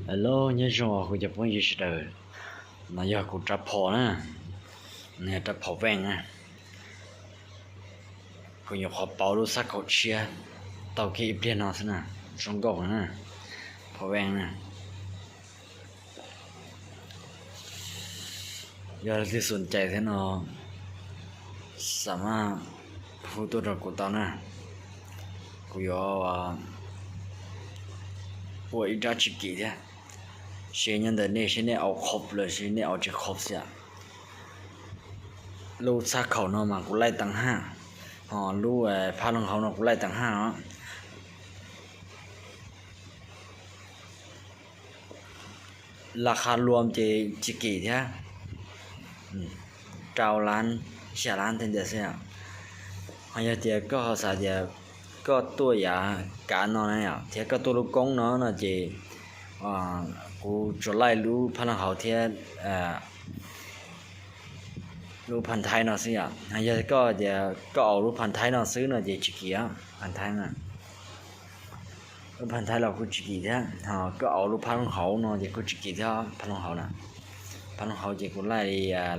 Alo, nhớ rồi, cô chụp con gì đời. Nó giờ cô trap phò nè. Nè trap phò vàng nè. Cô nhớ khó bảo đồ sắc khẩu chia. Tàu kia ít tiền nào thế nè. Trong gọc nè. Phò vàng nè. Giờ thì sụn chạy thế nó. Sama phụ tôi rồi của tao nè. Cô nhớ cô ít ra chỉ kỹ thế. Xe nhân đời này xe này áo khóc rồi, xe này áo chỉ khóc xạ. Lưu sắc khẩu nó mà cũng lại tăng ha. Lưu phá lông khẩu nó cũng lại tăng ha đó.ราคารวมจะกี่เท่าเจ้าล้าน10 ล้านถึงจะเสียหายเดียก็เขาสาเดียก็ตัวยาการนอนเนี่ยเทียก็ตัวลูกกงเนาะนะจีกูจะไล่รู้พันธุ์เขาเทียรู้พันธุ์ไทยเนาะสิอ่ะหายก็เดียก็เอารู้พันธุ์ไทยเนาะซื้อเนาะจีจิกี้อ่ะพันธุ์ไทยน่ะพันธุ์ไทยเรากูจิกี้เท่าก็เอารู้พันธุ์เขาเนาะจีกูจิกี้เท่าพันธุ์เขาน่ะพันธุ์เขาจีกูไล่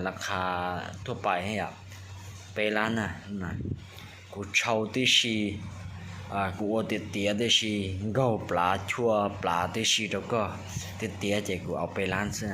ราคาทั่วไปให้อ่ะไปร้านน่ะกูเช่าที่ชีกูเอาเตี๋ยที่ชีเกาปลาชัวปลาที่ชีแล้วก็เตี๋ยจีกูเอาไปร้านซะ